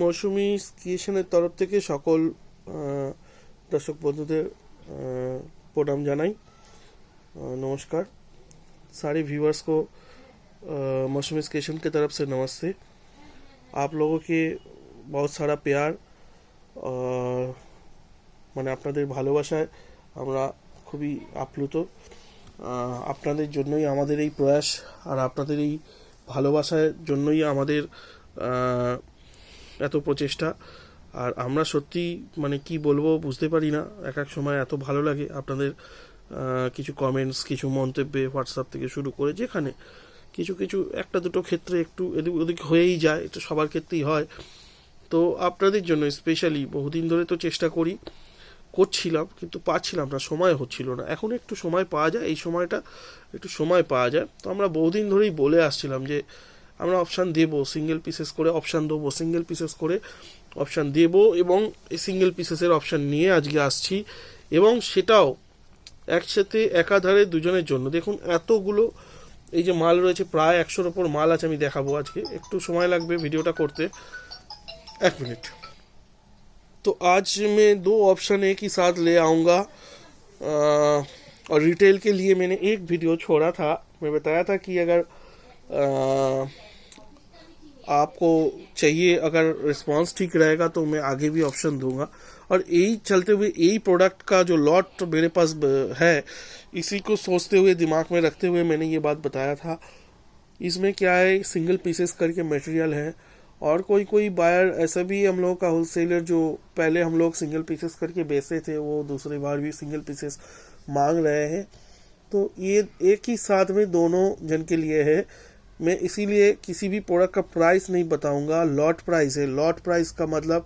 মৌসুমি ক্রিয়েশনের তরফ থেকে সকল দর্শক বন্ধুদের प्रणाम জানাই। नमस्कार सारे व्यूअर्स को मौसमी क्रिएशन की तरफ से नमस्ते। आप लोगों के बहुत सारा प्यार মানে আপনাদের ভালোবাসায় আমরা খুবই আপ্লুত। আপনাদের জন্যই আমাদের এই প্রয়াস, আর আপনাদের এই ভালোবাসার জন্যই আমাদের এত প্রচেষ্টা। আর আমরা সত্যি মানে কি বলবো বুঝতে পারি না, এক এক সময় এত ভালো লাগে আপনাদের কিছু কমেন্টস, কিছু মন্তব্যে হোয়াটসঅ্যাপ থেকে শুরু করে যেখানে কিছু কিছু একটা দুটো ক্ষেত্রে একটু এদিক ওদিক হয়েই যায়, এটা সবার ক্ষেত্রেই হয়। তো আপনাদের জন্য স্পেশালি বহুদিন ধরে তো চেষ্টা করছিলাম, কিন্তু পাচ্ছিলাম না, সময় হচ্ছিল না। এখন একটু সময় পাওয়া যায়, এই সময়টা একটু সময় পাওয়া যায়। তো আমরা বহুদিন ধরেই বলে আসছিলাম যে আমরা অপশান দেবো, সিঙ্গেল পিসেস করে অপশান দেবো, সিঙ্গেল পিসেস করে অপশান দেবো, এবং এই সিঙ্গেল পিসেসের অপশান নিয়ে আজকে আসছি। এবং সেটাও একসাথে একাধারে দুজনের জন্য। দেখুন এতগুলো এই যে মাল রয়েছে, প্রায় 100-র ওপর মাল আছে, আমি দেখাবো আজকে। একটু সময় লাগবে ভিডিওটা করতে, 1 मिनट। तो आज मैं 2 ऑप्शन एक ही साथ ले आऊँगा। और रिटेल के लिए मैंने एक वीडियो छोड़ा था, मैं बताया था कि अगर आपको चाहिए, अगर रिस्पांस ठीक रहेगा तो मैं आगे भी ऑप्शन दूंगा। और यही चलते हुए यही प्रोडक्ट का जो लॉट मेरे पास है, इसी को सोचते हुए दिमाग में रखते हुए मैंने ये बात बताया था। इसमें क्या है, सिंगल पीसेस करके मटेरियल है, और कोई बायर ऐसा भी हम लोगों का होलसेलर जो पहले हम लोग सिंगल पीसेस करके बेचते थे, वो दूसरी बार भी सिंगल पीसेस मांग रहे हैं। तो ये एक ही साथ में दोनों जन के लिए है। मैं इसीलिए किसी भी प्रोडक्ट का प्राइस नहीं बताऊंगा, लॉट प्राइस है। लॉट प्राइस का मतलब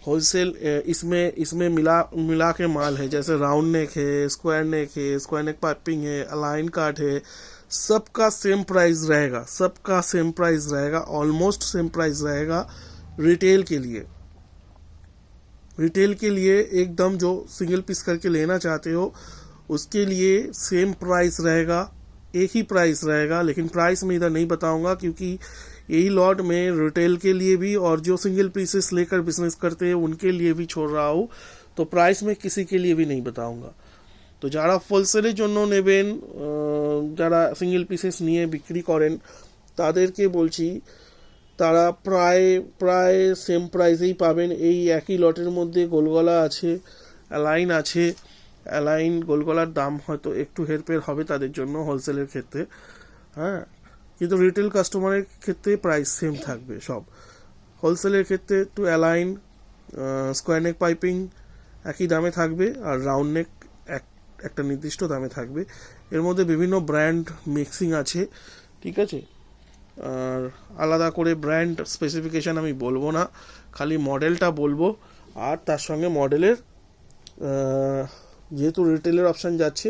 होलसेल, इसमें मिला के माल है, जैसे राउंड नेक है, स्क्वायर नेक पाइपिंग है, अलाइन काट है, सबका सेम प्राइस रहेगा, सबका सेम प्राइस रहेगा, ऑलमोस्ट सेम प्राइस रहेगा। रिटेल के लिए एकदम जो सिंगल पीस करके लेना चाहते हो उसके लिए सेम प्राइस रहेगा, एक ही प्राइस रहेगा। लेकिन प्राइस मैं इधर नहीं बताऊंगा, क्योंकि यही लॉट में रिटेल के लिए भी और जो सिंगल पीसेस लेकर बिजनेस करते हैं उनके लिए भी छोड़ रहा हूँ। तो प्राइस मैं किसी के लिए भी नहीं बताऊंगा। তো যারা হোলসেলের জন্য নেবেন, যারা সিঙ্গেল পিসেস নিয়ে বিক্রি করেন, তাদেরকে বলছি তারা প্রায় সেম প্রাইসেই পাবেন। এই একই লটের মধ্যে গোলগলা আছে, অ্যালাইন আছে। অ্যালাইন গোলগলার দাম হয়তো একটু হেরফের হবে তাদের জন্য হোলসেলের ক্ষেত্রে, হ্যাঁ, কিন্তু রিটেল কাস্টমারের ক্ষেত্রে প্রাইস সেম থাকবে সব। হোলসেলের ক্ষেত্রে একটু অ্যালাইন, স্কোয়ার নেক পাইপিং একই দামে থাকবে, আর রাউন্ড নেক একটা নির্দিষ্ট দামে থাকবে। এর মধ্যে বিভিন্ন ব্র্যান্ড মিক্সিং আছে, ঠিক আছে। আর আলাদা করে ব্র্যান্ড স্পেসিফিকেশান আমি বলবো না, খালি মডেলটা বলবো। আর তার সঙ্গে মডেলের যেহেতু রিটেলের অপশান যাচ্ছে,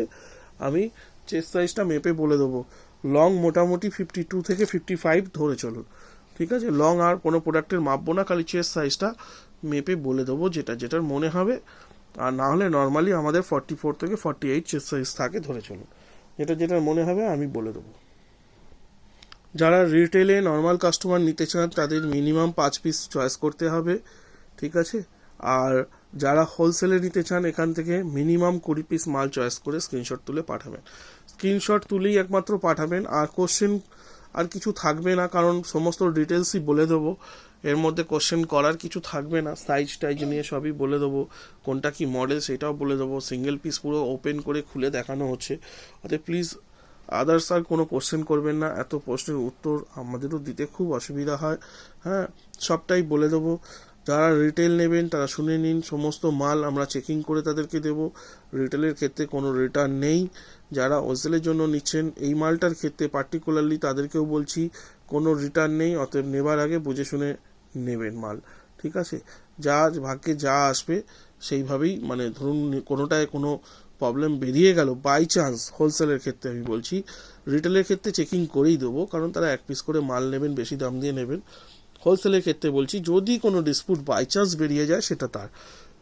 আমি চেস্ট সাইজটা মেপে বলে দেবো। লং মোটামুটি 52 থেকে 55 ধরে চলুন, ঠিক আছে। লং আর কোনো প্রোডাক্টের মাপবো না, খালি চেস্ট সাইজটা মেপে বলে দেবো যেটার মনে হবে। আর না হলে নর্মালি আমাদের 44 থেকে 48 চেস্ট সাইজ থাকে, ধরে চলুন। যেটার মনে হবে আমি বলে দেবো। যারা রিটেলে নর্মাল কাস্টমার নিতে চান তাদের মিনিমাম 5 পিস চয়েস করতে হবে, ঠিক আছে। আর যারা হোলসেলে নিতে চান এখান থেকে মিনিমাম 20 পিস মাল চয়েস করে স্ক্রিনশট তুলে পাঠাবেন। স্ক্রিনশট তুলেই একমাত্র পাঠাবেন, আর কোশ্চেন আর কিছু থাকবে না, কারণ সমস্ত ডিটেলসই বলে দেবো। এর মধ্যে কোশ্চেন করার কিছু থাকবে না, সাইজ টাইজ নিয়ে সবই বলে দেবো, কোনটা কি মডেল সেটাও বলে দেবো। সিঙ্গেল পিস পুরো ওপেন করে খুলে দেখানো হচ্ছে। অতএব প্লিজ আদার্স আর কোনো কোশ্চেন করবেন না, এত প্রশ্নের উত্তর আমাদেরও দিতে খুব অসুবিধা হয়, হ্যাঁ, সবটাই বলে দেবো। যারা রিটেল নেবেন তারা শুনে নিন, সমস্ত মাল আমরা চেকিং করে তাদেরকে দেবো। রিটেলের ক্ষেত্রে কোনো রিটার্ন নেই। যারা হোলসেলের জন্য নিচ্ছেন এই মালটার ক্ষেত্রে পার্টিকুলারলি তাদেরকেও বলছি কোনো রিটার্ন নেই। অতএব নেবার আগে বুঝে শুনে নেবেন মাল, ঠিক আছে। যা ভাগ্যে যা আসবে সেইভাবেই, মানে ধরুন কোনোটায় কোনো প্রবলেম বেরিয়ে গেল বাই চান্স, হোলসেলের ক্ষেত্রে আমি বলছি। রিটেলের ক্ষেত্রে চেকিং করেই দেবো, কারণ তারা 1 পিস করে মাল নেবেন, বেশি দাম দিয়ে নেবেন। হোলসেলের ক্ষেত্রে বলছি যদি কোনো ডিসপুট বাই চান্স বেরিয়ে যায় সেটা তার,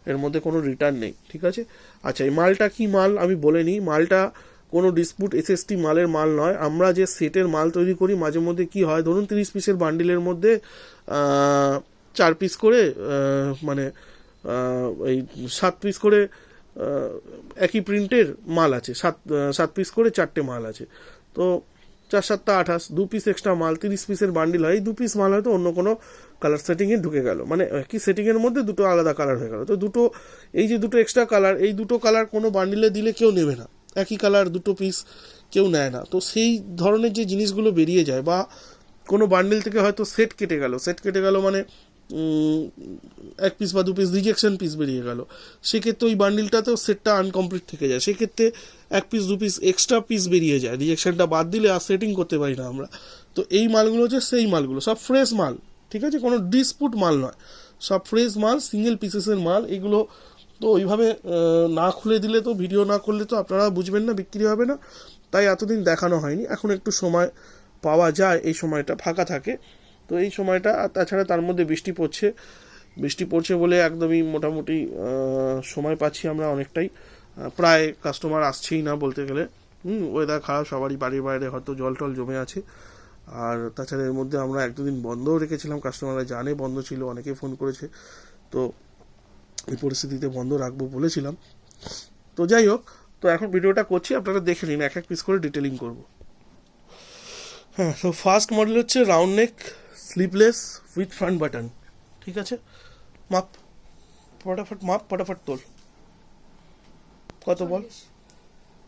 এর মধ্যে কোনো রিটার্ন নেই, ঠিক আছে। আচ্ছা, এই মালটা কি মাল আমি বলে নিই। মালটা কোনো ডিসপুট এসএসটি মালের মাল নয়। আমরা যে সেটের মাল তৈরি করি মাঝে মধ্যে কি হয়, ধরুন 30 পিসের বান্ডিলের মধ্যে 4 পিস করে মানে এই 7 পিস করে একই প্রিন্টের মাল আছে, 7 পিস করে 4টে মাল আছে। তো 4 7 28, 2 পিস এক্সট্রা মাল, 30 পিসের বান্ডিল হয়। 2 পিস মাল হয়তো অন্য কোনো কালার সেটিংয়ে ঢুকে গেল, মানে একই সেটিংয়ের মধ্যে দুটো আলাদা কালার হয়ে গেল। তো দুটো, এই যে দুটো এক্সট্রা কালার, এই দুটো কালার কোনো বান্ডিলে দিলে কেউ নেবে না, একই কালার দুটো পিস কেউ নেয় না। তো সেই ধরনের যে জিনিসগুলো বেরিয়ে যায়, বা কোনো বান্ডিল থেকে হয়তো সেট কেটে গেল মানে 1 পিস বা 2 পিস রিজেকশন পিস বেরিয়ে গেল, সেক্ষেত্রে ওই বান্ডিলটাতেও সেটটা আনকমপ্লিট থেকে যায়। সেক্ষেত্রে 1 পিস 2 পিস এক্সট্রা পিস বেরিয়ে যায়, রিজেকশনটা বাদ দিলে আর সেটিং করতে পারি না আমরা। তো এই মালগুলো হচ্ছে সেই মালগুলো, সব ফ্রেশ মাল, ঠিক আছে, কোনো ডিসপুট মাল নয়, সব ফ্রেশ মাল, সিঙ্গেল পিসেসের মাল। এগুলো তো ওইভাবে না খুলে দিলে, তো ভিডিও না করলে তো আপনারা বুঝবেন না, বিক্রি হবে না, তাই এতদিন দেখানো হয়নি। এখন একটু সময় পাওয়া যায়, এই সময়টা ফাঁকা থাকে, তো এই সময়টা। আর তাছাড়া তার মধ্যে বৃষ্টি পড়ছে বলে একদমই মোটামুটি সময় পাচ্ছি আমরা অনেকটাই, প্রায় কাস্টমার আসছেই না বলতে গেলে। ওয়েদার খারাপ, সবারই বাড়ির বাইরে হয়তো জল টল জমে আছে। আর তাছাড়া এর মধ্যে আমরা 1-2 দিন বন্ধও রেখেছিলাম, কাস্টমাররা জানে বন্ধ ছিল, অনেকে ফোন করেছে, তো এই পরিস্থিতিতে বন্ধ রাখবো বলেছিলাম। তো যাই হোক, তো এখন ভিডিওটা করছি, আপনারা দেখে নিন, এক পিস করে ডিটেলিং করব। হ্যাঁ, তো ফার্স্ট মডেল হচ্ছে round neck sleeveless with front button, ঠিক আছে। মাপ, ফটাফট মাপ, ফটাফট তোল, কত বল?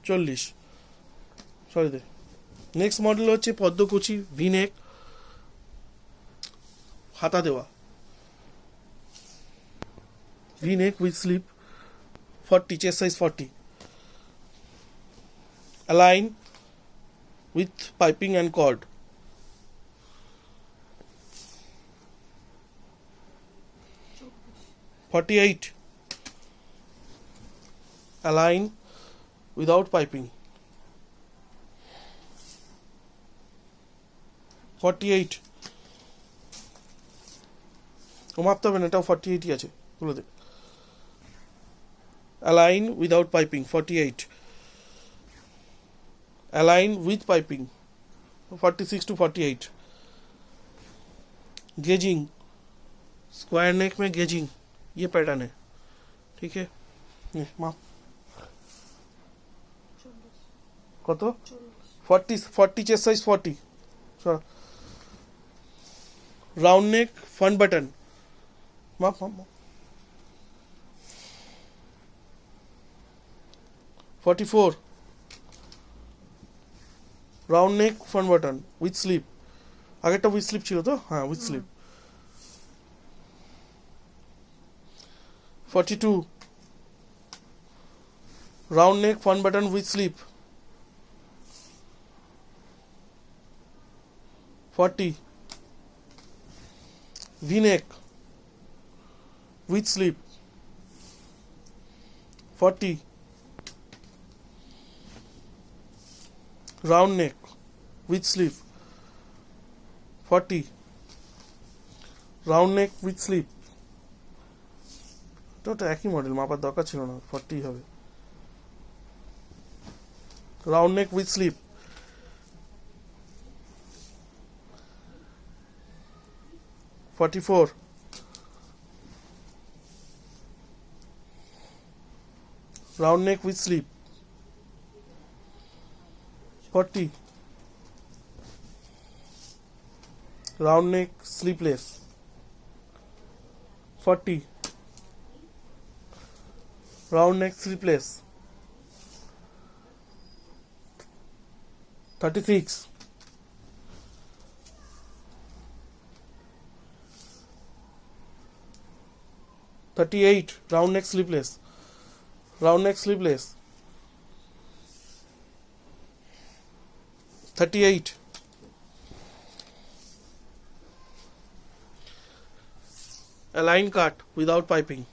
40, সরি দে। নেক্সট মডেল হচ্ছে পদ্মকুচি ভিনেক, হাতা দেওয়া, V neck with slip, 40, chest size 40, align with piping and cord, 48, align without piping, 48, ও মাপতে হবে না, এটাও 48ই আছে, বলে দে। Align without piping 48, align with piping 46 to 48, gauging square नेक में गेजिंग, ये पैटर्न है, ठीक है। माप কত? 40 chest size 40, round neck front button, মাপ মাপ মাপ 44, round neck front button with slip, আগেরটা উইথ স্লিপ ছিল তো, হ্যাঁ with slip. 42, round neck front button with slip, 40, V-neck with slip, 40, round neck with slip, 40, round neck with slip, তো একই model, মাপার দরকার ছিল না, 40 হবে। Round neck with slip, 44, round neck with slip, 40, round neck sleeveless, 40, round neck sleeveless, 36, $38, round neck sleeveless, round neck sleeveless, 38, align cut without piping,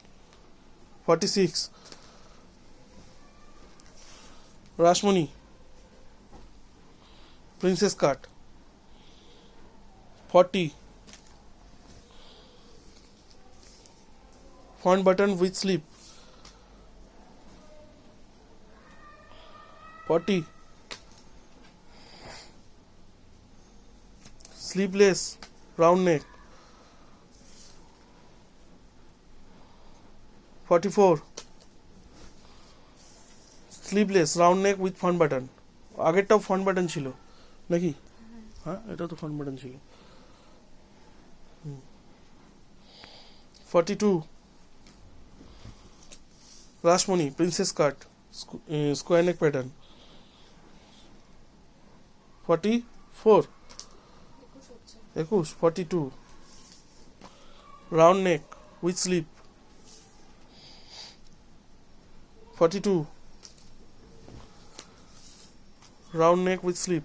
46, Rashmani princess cut, 40, front button with slip, 40, sleeveless round neck, 44 sleeveless round neck with front button. আগেরটাও front button ছিল নাকি? হ্যাঁ, এটা তো front button ছিল। 42 Rashmoni princess cut square neck pattern. 44 21 42 round neck with slip. 42 round neck with slip.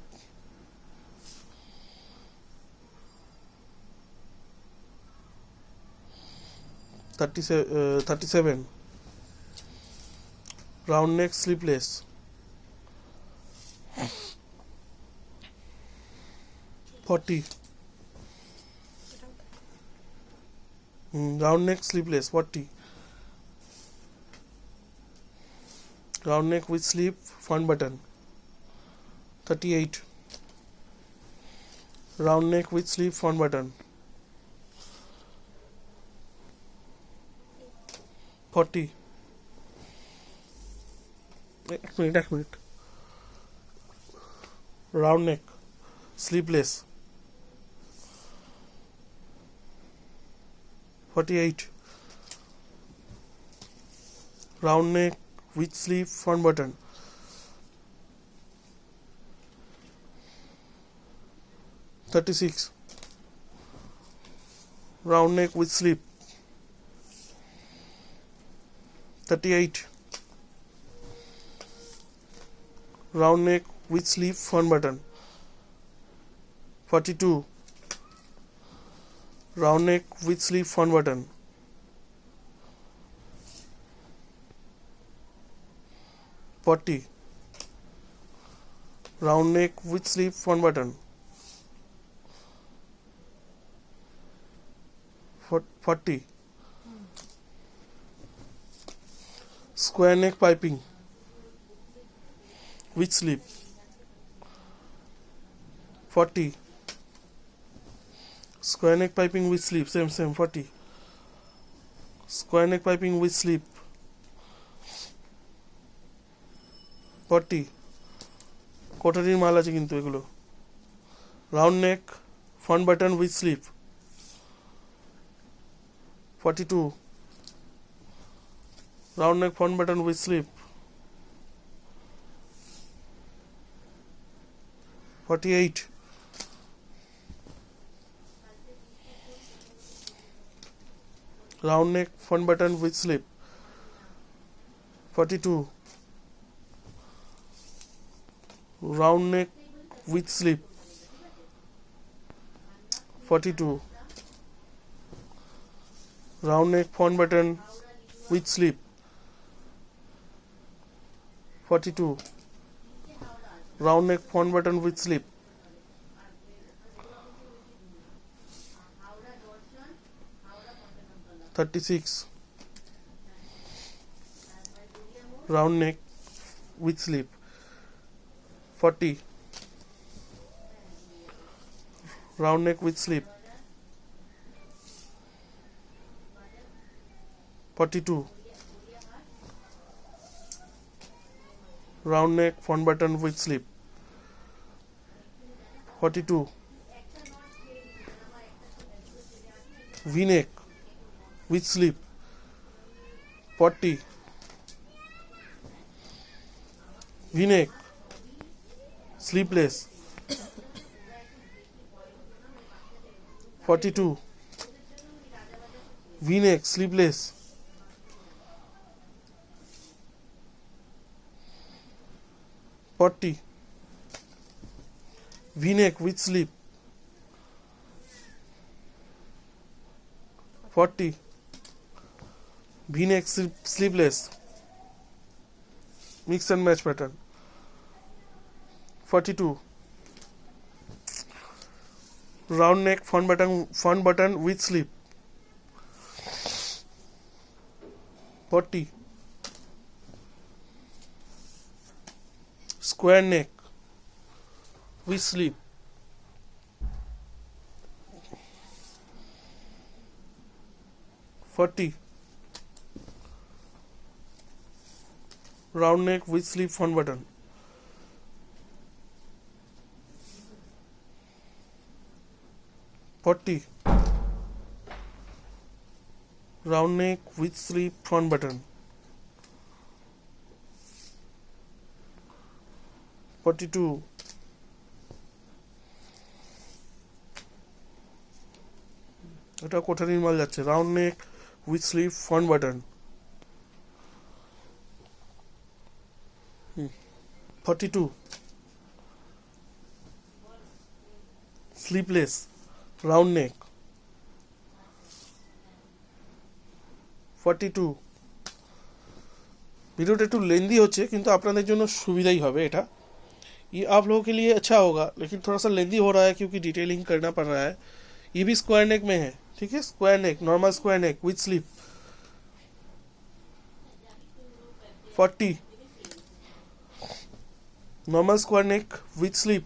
37 round neck sleeveless. 40 round neck sleeveless. 40 round neck with sleeve front button. 38 round neck with sleeve front button. 40 एक minute round neck sleeveless. 48 round neck with sleeve front button. 36 round neck with slip. 38 round neck with sleeve front button. 42 round neck with sleeve front button. 40 round neck with sleeve front button. 40 square neck piping with slip. 40 square neck piping with slip. Same 40 square neck piping with slip. 40 কোটারির মাল আছে কিন্তু এগুলো। Round neck front button with slip. 42 round neck front button with slip. 48 round neck front button with slip. 42 round neck with slip. 42 round neck front button with slip. 42 round neck front button with slip. 36 round neck with slip. 40 round neck with slip. 42 round neck front button with slip. 42 V neck with slip. 40 V neck sleeveless. 42 V neck sleeveless. 40 V neck with slip. 40 V neck sleeveless. Mix and match pattern. 42 round neck front button with slip. 40 square neck with slip. 40 round neck with sleeve front button. Forty. Round neck with sleeve front button. 42. এটা কোঠারির মাল যাচ্ছে, round neck with sleeve front button. 42. Sleeveless round নেক। 42. वीडियोটা একটু लेंदी होच्छे किंतु आपनादेर जोन्नो सुविधाई होबे एटा। ये आप लोगों के लिए अच्छा होगा, लेकिन थोड़ा सा लेंदी हो रहा है क्योंकि डिटेलिंग करना पड़ रहा है। ये भी स्क्वायर नेक में है, ठीक है, square neck, normal square neck with sleep. 40. Normal square neck with sleep.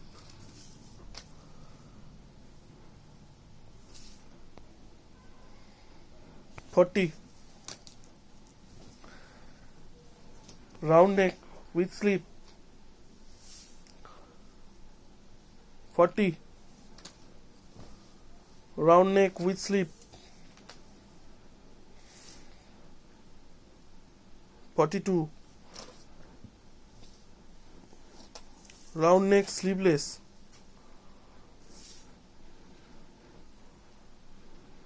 40. Round neck with sleep. 40. Round neck with sleeve. 42. Round neck sleeveless.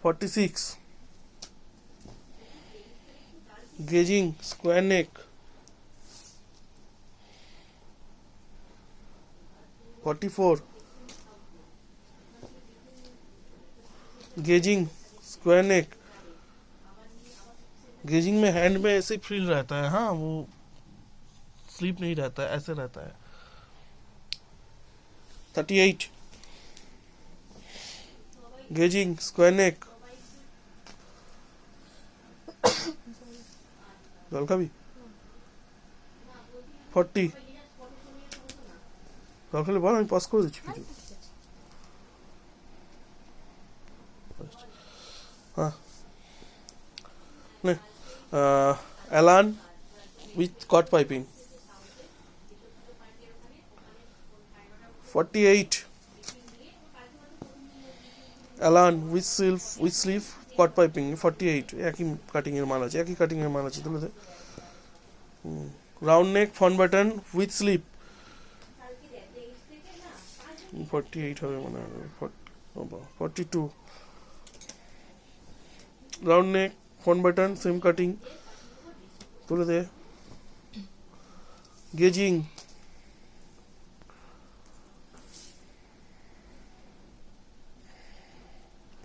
46. Gauging square neck. 44. Gauging square neck. Gauging में hand में ऐसे feel रहता है, हाँ, वो sleep नहीं रहता है, ऐसे रहता है। 38. Gauging square neck. जल का भी 40. जल खाली बोल, আমি পজ করে দিচ্ছি ভিডিও। हाँ नहीं, एलान with cot piping. 48. एलान with sleeve cot piping. 48. একই কাটিং এর মাল আছে, একই কাটিং এর মাল আছে, তুলে দে। Round neck front button with slip. 48 হবে মনে হয়। 42. Round neck front button same cutting, तुले दे। Gauging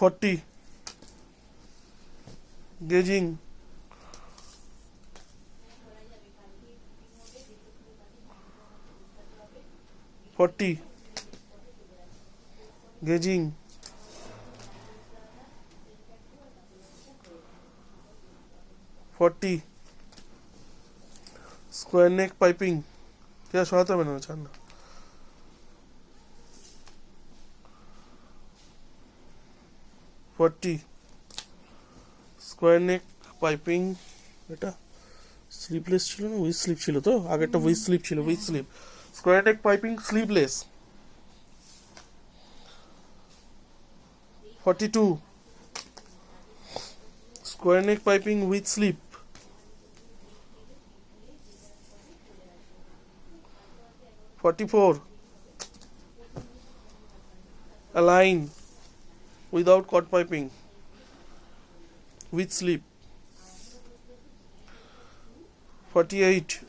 40. Gauging 40. Gauging 40. Square neck piping. क्या सहायता बनाना चाहना? 40. Square neck piping. এটা স্লিপলেস ছিল না উইথ স্লিপ ছিল? তো আগেরটা উইথ স্লিপ ছিল, with slip. Square neck piping sleeveless. 42. Square neck piping with slip. 44. Align without cot piping with slip. 48.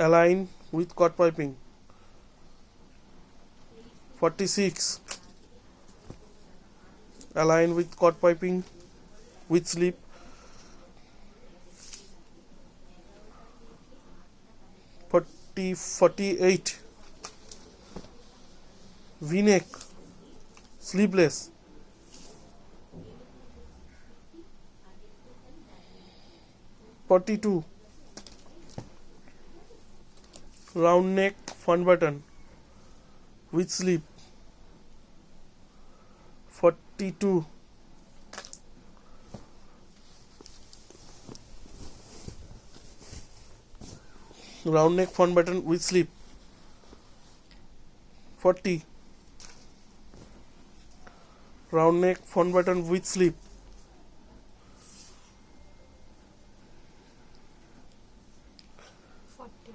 Align with cot piping. 46. Align with cot piping with slip. 48. V-neck sleeveless. 42. Round neck front button with slip. 42. Round neck front button with slip 40, round neck front button with slip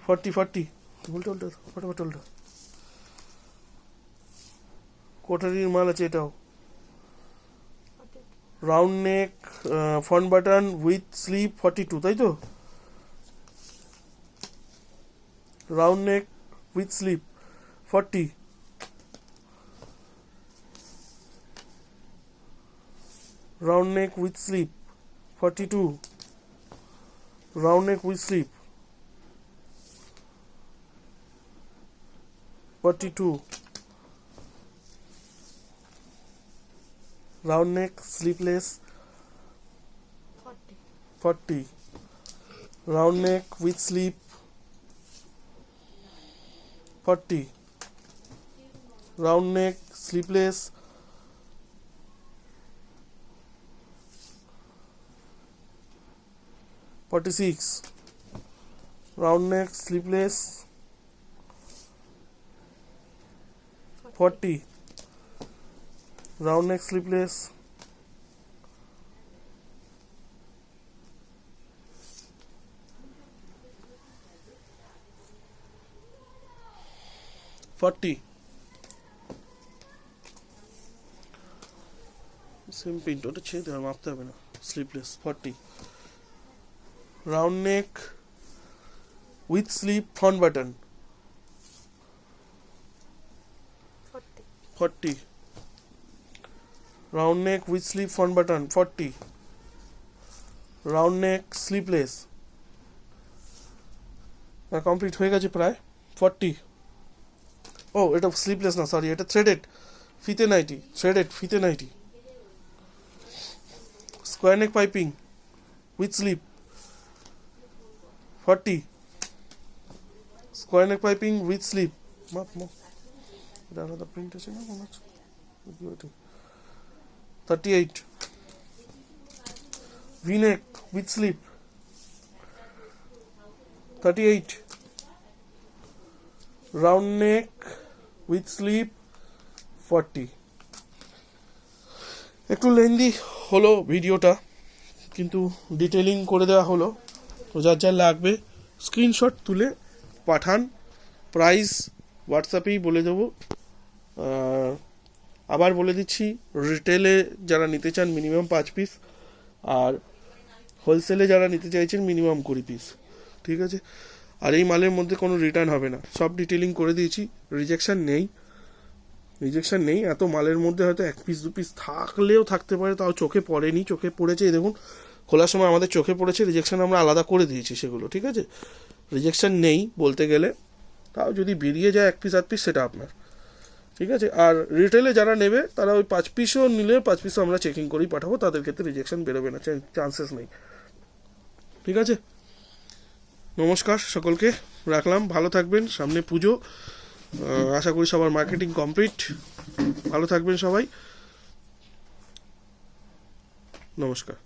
40, উল্টো উল্টো ফটাফট উল্টো, কোটারির মাল আছে এটাও। Round neck front button with slip 42, তাই তো? Round neck with slip 40, round neck with slip 42, round neck with slip 42, round neck slipless 40, round neck with slip 40, round neck slipless 46, round neck slipless 40, round neck slipless 40, same print, ওটা ছেড়ে দেবে, মাপতে হবে না। Slipless 40, round neck with slip front button 40, round neck with slip front button 40, round neck slipless complete হয়ে গেছে প্রায়। 40, ও এটা স্লিপলেস না, সরি, এটা থ্রেডেড ফিতে নাইটি, থ্রেডেড ফিতে nightie. Square neck piping with slip 40, square neck piping with slip, মাপ মাপ, এটা আলাদা প্রিন্ট আছে না মনে হচ্ছে। 38, V neck with slip 38, round neck with slip 40। একটু লেন্দি হলো ভিডিওটা, কিন্তু ডিটেলিং করে দেওয়া হলো। তো যার যার লাগবে স্ক্রিনশট তুলে পাঠান, প্রাইস হোয়াটসঅ্যাপেই বলে দেবো। আবার বলে দিচ্ছি, রিটেলে যারা নিতে চান মিনিমাম 5 পিস, আর হোলসেলে যারা নিতে চাইছেন মিনিমাম 20 পিস, ঠিক আছে? আর এই মালের মধ্যে কোনো রিটার্ন হবে না, সব ডিটেলিং করে দিয়েছি। রিজেকশন নেই, এত মালের মধ্যে হয়তো 1 পিস 2 পিস থাকলেও থাকতে পারে, তাও চোখে পড়েনি, চোখে পড়েছে এই দেখুন, খোলার সময় আমাদের চোখে পড়েছে। রিজেকশন আমরা আলাদা করে দিয়েছি সেগুলো, ঠিক আছে? রিজেকশন নেই বলতে গেলে, তাও যদি বেরিয়ে যায় 1 পিস 8 পিস সেটা আপনার, ঠিক আছে? আর রিটেলে যারা নেবে তারা ওই 5 পিসও নিলে 5 পিসও আমরা চেকিং করেই পাঠাবো, তাদের ক্ষেত্রে রিজেকশন বেরোবে না, চান্সেস নেই, ঠিক আছে? নমস্কার সকলকে, রাখলাম, ভালো থাকবেন। সামনে পুজো, আশা করি সবার মার্কেটিং কমপ্লিট। ভালো থাকবেন সবাই, নমস্কার।